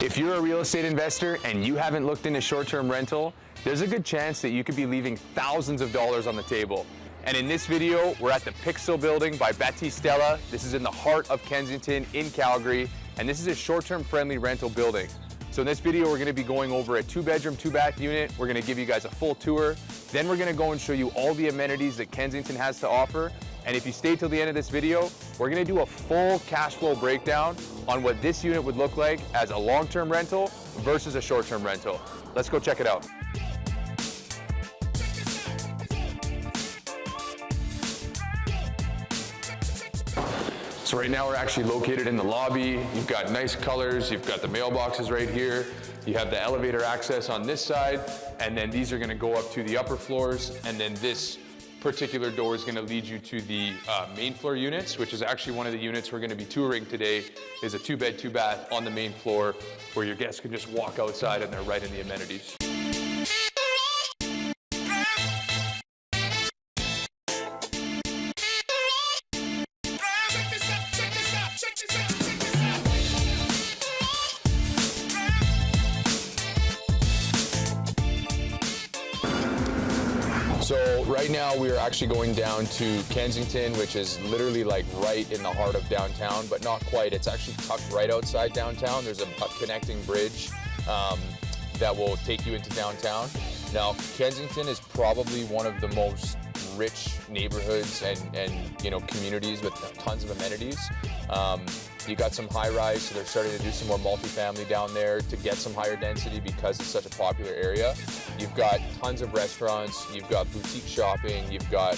If you're a real estate investor and you haven't looked into short-term rental, there's a good chance that you could be leaving thousands of dollars on the table. And in this video, we're at the Pixel building by Battistella. This is in the heart of Kensington in Calgary, and this is a short-term friendly rental building. So in this video, we're gonna be going over a 2-bedroom, 2-bath unit. We're gonna give you guys a full tour. Then we're gonna go and show you all the amenities that Kensington has to offer. And if you stay till the end of this video, we're gonna do a full cash flow breakdown on what this unit would look like as a long-term rental versus a short-term rental. Let's go check it out. So right now we're actually located in the lobby. You've got nice colors, you've got the mailboxes right here, you have the elevator access on this side, and then these are gonna go up to the upper floors, and then this particular door is gonna lead you to the main floor units, which is actually one of the units we're gonna be touring today, is a 2-bed, 2-bath on the main floor where your guests can just walk outside and they're right in the amenities. So right now we are actually going down to Kensington, which is literally like right in the heart of downtown, but not quite. It's actually tucked right outside downtown. There's a connecting bridge that will take you into downtown. Now, Kensington is probably one of the most rich neighborhoods and you know, communities with tons of amenities. You got some high-rise, so they're starting to do some more multifamily down there to get some higher density because it's such a popular area. You've got tons of restaurants, you've got boutique shopping, you've got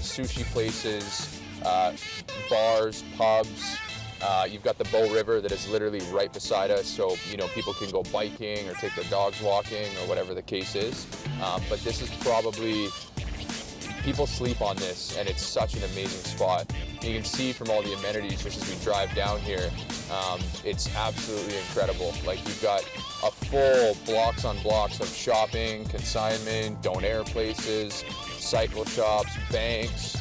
sushi places, bars, pubs. You've got the Bow River that is literally right beside us, so you know, people can go biking or take their dogs walking or whatever the case is. But this is probably, people sleep on this, and it's such an amazing spot. You can see from all the amenities just as we drive down here, it's absolutely incredible. Like, you've got a full blocks on blocks of shopping, consignment, donaire places, cycle shops, banks,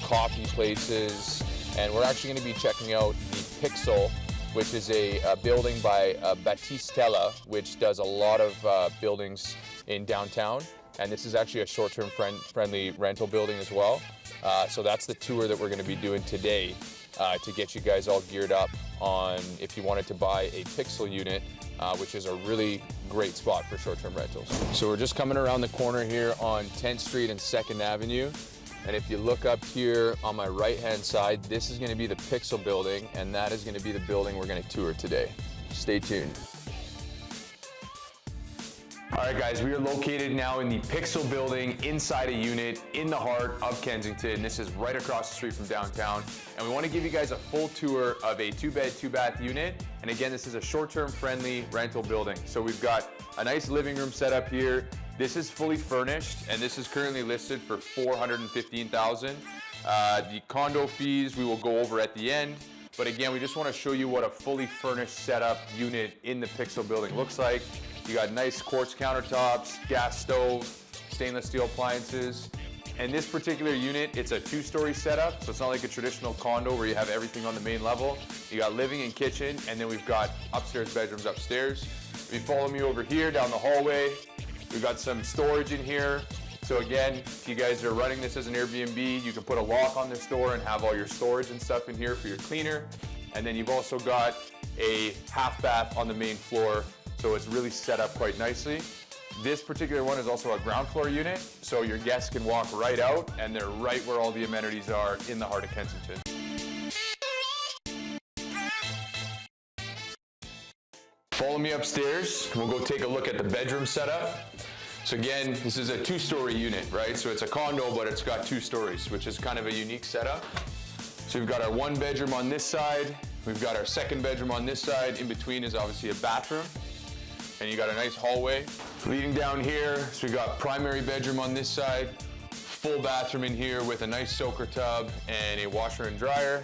coffee places, and we're actually going to be checking out the Pixel, which is a building by Battistella, which does a lot of buildings in downtown. And this is actually a short-term friendly rental building as well. So that's the tour that we're going to be doing today to get you guys all geared up on if you wanted to buy a Pixel unit, which is a really great spot for short-term rentals. So we're just coming around the corner here on 10th Street and 2nd Avenue. And if you look up here on my right-hand side, this is going to be the Pixel building, and that is going to be the building we're going to tour today. Stay tuned. All right, guys, we are located now in the Pixel building inside a unit in the heart of Kensington. This is right across the street from downtown. And we want to give you guys a full tour of a 2-bed, 2-bath unit. And again, this is a short-term friendly rental building. So we've got a nice living room set up here. This is fully furnished, and this is currently listed for $415,000. The condo fees we will go over at the end. But again, we just want to show you what a fully furnished setup unit in the Pixel building looks like. You got nice quartz countertops, gas stove, stainless steel appliances. And this particular unit, it's a 2-story setup, so it's not like a traditional condo where you have everything on the main level. You got living and kitchen, and then we've got upstairs bedrooms upstairs. If you follow me over here down the hallway, we've got some storage in here. So again, if you guys are running this as an Airbnb, you can put a lock on this door and have all your storage and stuff in here for your cleaner. And then you've also got a half bath on the main floor, so it's really set up quite nicely. This particular one is also a ground floor unit, so your guests can walk right out, and they're right where all the amenities are in the heart of Kensington. Follow me upstairs, we'll go take a look at the bedroom setup. So again, this is a 2-story unit, right? So it's a condo, but it's got 2 stories, which is kind of a unique setup. So we've got our 1 bedroom on this side, we've got our 2nd bedroom on this side. In between is obviously a bathroom. And you got a nice hallway leading down here. So we got primary bedroom on this side, full bathroom in here with a nice soaker tub and a washer and dryer.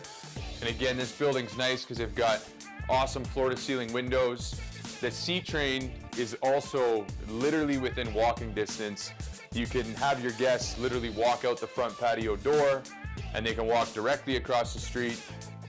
And again, this building's nice because they've got awesome floor-to-ceiling windows. The C-train is also literally within walking distance. You can have your guests literally walk out the front patio door, and they can walk directly across the street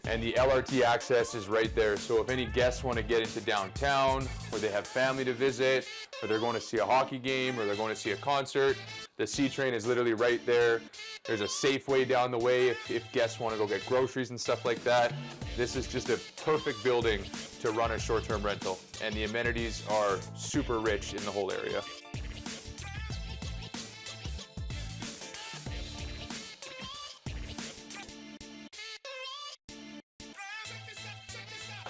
And the LRT access is right there. So if any guests want to get into downtown, or they have family to visit, or they're going to see a hockey game, or they're going to see a concert, the C train is literally right there. There's a Safeway down the way if guests want to go get groceries and stuff like that. This is just a perfect building to run a short-term rental. And the amenities are super rich in the whole area.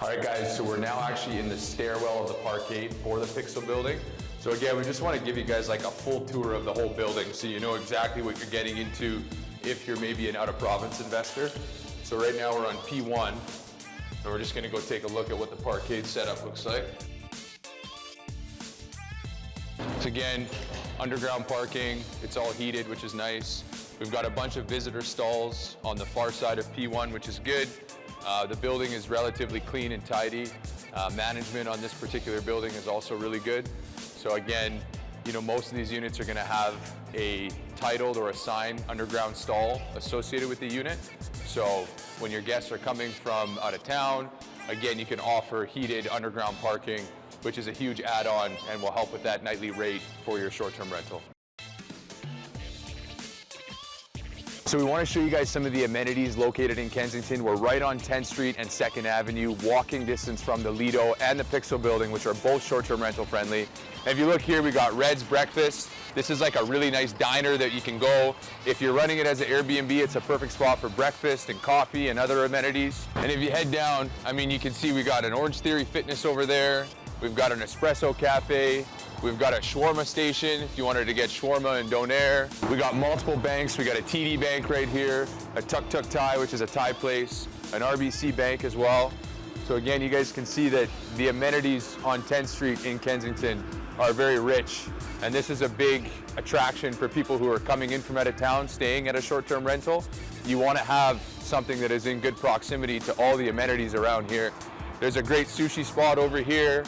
All right guys, so we're now actually in the stairwell of the parkade for the Pixel building. So again, we just want to give you guys like a full tour of the whole building so you know exactly what you're getting into if you're maybe an out-of-province investor. So right now we're on P1, and we're just going to go take a look at what the parkade setup looks like. So again, underground parking, it's all heated, which is nice. We've got a bunch of visitor stalls on the far side of P1, which is good. The building is relatively clean and tidy. Management on this particular building is also really good. So again, you know, most of these units are going to have a titled or assigned underground stall associated with the unit. So when your guests are coming from out of town, again, you can offer heated underground parking, which is a huge add-on and will help with that nightly rate for your short-term rental. So we want to show you guys some of the amenities located in Kensington. We're right on 10th Street and 2nd Avenue, walking distance from the Lido and the Pixel building, which are both short-term rental friendly. And if you look here, we got Red's Breakfast. This is like a really nice diner that you can go. If you're running it as an Airbnb, it's a perfect spot for breakfast and coffee and other amenities. And if you head down, I mean, you can see we got an Orange Theory Fitness over there. We've got an espresso cafe. We've got a shawarma station if you wanted to get shawarma and donair. We got multiple banks. We got a TD Bank right here, a Tuk Tuk Thai, which is a Thai place, an RBC Bank as well. So again, you guys can see that the amenities on 10th Street in Kensington are very rich. And this is a big attraction for people who are coming in from out of town, staying at a short-term rental. You want to have something that is in good proximity to all the amenities around here. There's a great sushi spot over here.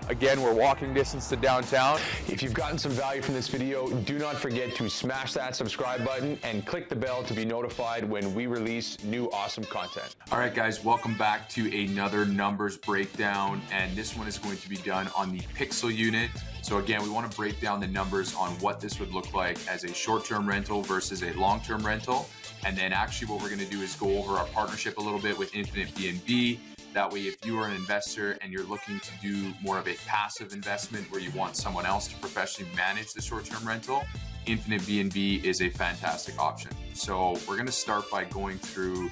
Again, we're walking distance to downtown. If you've gotten some value from this video, do not forget to smash that subscribe button and click the bell to be notified when we release new awesome content. All right, guys, welcome back to another numbers breakdown, and this one is going to be done on the Pixel unit. So again, we want to break down the numbers on what this would look like as a short-term rental versus a long-term rental. And then actually what we're going to do is go over our partnership a little bit with Infinite B&B. That way, if you are an investor and you're looking to do more of a passive investment where you want someone else to professionally manage the short-term rental, Infinite B&B is a fantastic option. So we're going to start by going through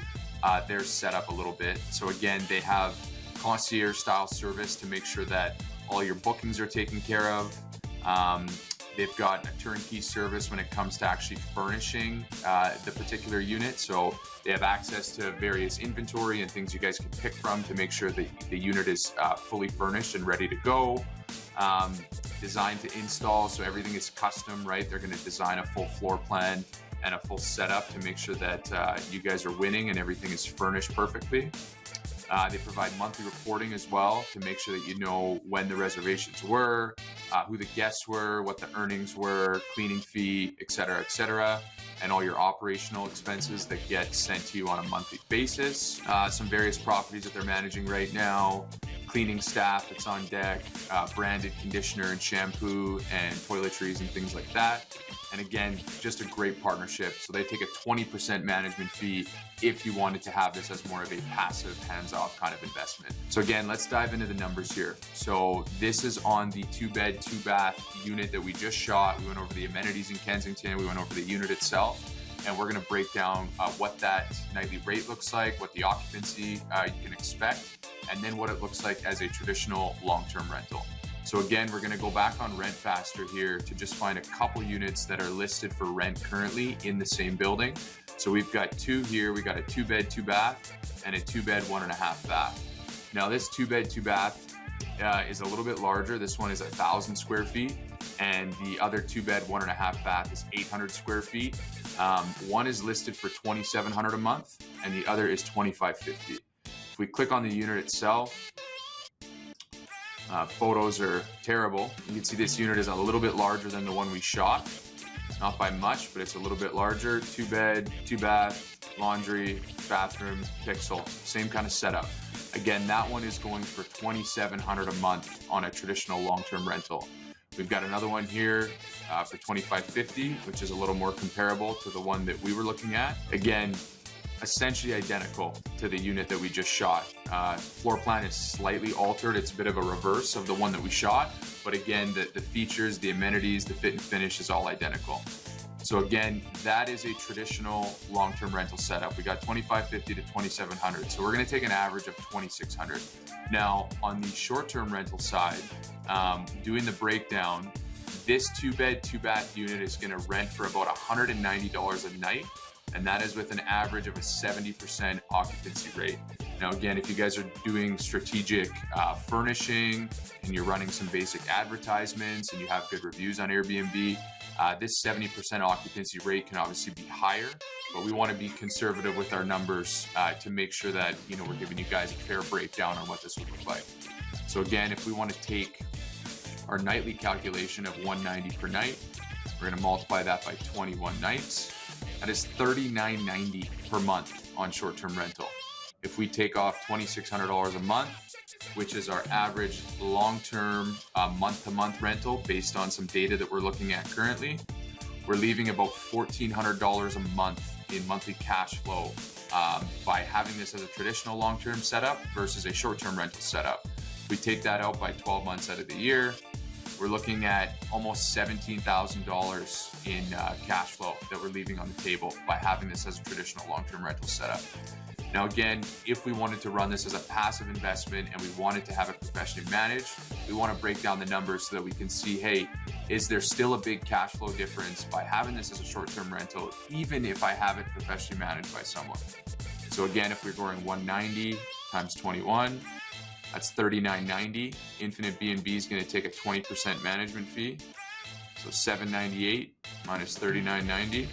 their setup a little bit. So again, they have concierge style service to make sure that all your bookings are taken care of. They've got a turnkey service when it comes to actually furnishing the particular unit. So they have access to various inventory and things you guys can pick from to make sure that the unit is fully furnished and ready to go. Designed to install, so everything is custom, right? They're going to design a full floor plan and a full setup to make sure that you guys are winning and everything is furnished perfectly. They provide monthly reporting as well to make sure that you know when the reservations were, who the guests were, what the earnings were, cleaning fee, etc., and all your operational expenses that get sent to you on a monthly basis. Some various properties that they're managing right now, cleaning staff that's on deck, branded conditioner and shampoo and toiletries and things like that. And again, just a great partnership. So they take a 20% management fee if you wanted to have this as more of a passive, hands-off kind of investment. So again, let's dive into the numbers here. So this is on the 2-bed, 2-bath unit that we just shot. We went over the amenities in Kensington. We went over the unit itself. And we're going to break down what that nightly rate looks like, what the occupancy you can expect, and then what it looks like as a traditional long-term rental. So again, we're going to go back on Rent Faster here to just find a couple units that are listed for rent currently in the same building. So we've got two here. We got a 2-bed, 2-bath and a 2-bed, 1.5 bath. Now this 2-bed, 2-bath is a little bit larger. This one is 1,000 square feet and the other 2-bed, 1.5 bath is 800 square feet. One is listed for $2,700 a month and the other is $2,550. If we click on the unit itself, photos are terrible. You can see this unit is a little bit larger than the one we shot. Not by much, but it's a little bit larger. 2-bed, 2-bath, laundry, bathroom, pixel, same kind of setup. Again, that one is going for $2,700 a month on a traditional long-term rental. We've got another one here for $2,550, which is a little more comparable to the one that we were looking at. Again, essentially identical to the unit that we just shot. Floor plan is slightly altered. It's a bit of a reverse of the one that we shot, but again, the features, the amenities, the fit and finish is all identical. So again, that is a traditional long-term rental setup. We got $2,550 to $2,700. So we're gonna take an average of $2,600. Now, on the short-term rental side, doing the breakdown, this 2-bed, 2-bath unit is gonna rent for about $190 a night, and that is with an average of a 70% occupancy rate. Now again, if you guys are doing strategic furnishing and you're running some basic advertisements and you have good reviews on Airbnb, this 70% occupancy rate can obviously be higher, but we want to be conservative with our numbers to make sure that we're giving you guys a fair breakdown on what this would look like. So again, if we want to take our nightly calculation of $190 per night, we're going to multiply that by 21 nights. That is $39.90 per month on short-term rental. If we take off $2,600 a month, which is our average long-term month-to-month rental based on some data that we're looking at currently, we're leaving about $1,400 a month in monthly cash flow by having this as a traditional long-term setup versus a short-term rental setup. If we take that out by 12 months out of the year, we're looking at almost $17,000 in cash flow that we're leaving on the table by having this as a traditional long-term rental setup. Now again, if we wanted to run this as a passive investment and we wanted to have it professionally managed, we want to break down the numbers so that we can see, hey, is there still a big cash flow difference by having this as a short-term rental, even if I have it professionally managed by someone? So again, if we're going 190 times 21, that's $39.90. Infinite B&B is going to take a 20% management fee. So $798 minus $39.90.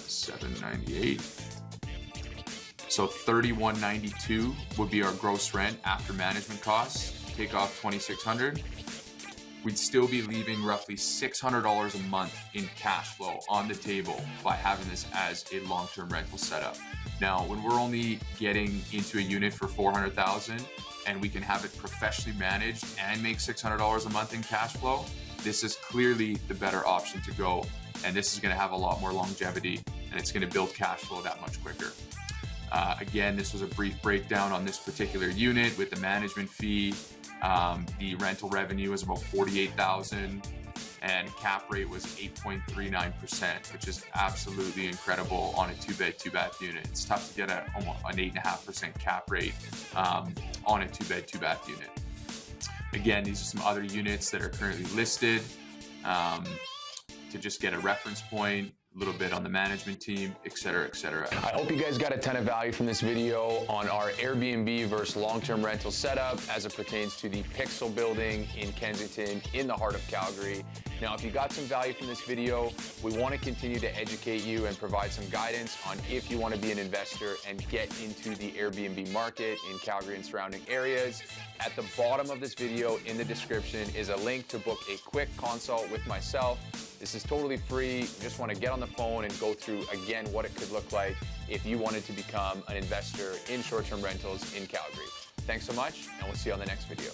798. So $31.92 would be our gross rent after management costs. Take off $2,600. We'd still be leaving roughly $600 a month in cash flow on the table by having this as a long-term rental setup. Now, when we're only getting into a unit for $400,000 and we can have it professionally managed and make $600 a month in cash flow, this is clearly the better option to go. And this is going to have a lot more longevity and it's going to build cash flow that much quicker. Again, this was a brief breakdown on this particular unit with the management fee. The rental revenue was about $48,000 and cap rate was 8.39%, which is absolutely incredible on a 2-bed, 2-bath unit. It's tough to get almost an 8.5% cap rate on a 2-bed, 2-bath unit. Again, these are some other units that are currently listed. To just get a reference point, a little bit on the management team, et cetera, et cetera. I hope you guys got a ton of value from this video on our Airbnb versus long-term rental setup as it pertains to the Pixel building in Kensington in the heart of Calgary. Now, if you got some value from this video, we want to continue to educate you and provide some guidance on if you want to be an investor and get into the Airbnb market in Calgary and surrounding areas. At the bottom of this video in the description is a link to book a quick consult with myself. This is totally free. Just want to get on the phone and go through again what it could look like if you wanted to become an investor in short-term rentals in Calgary. Thanks so much, and we'll see you on the next video.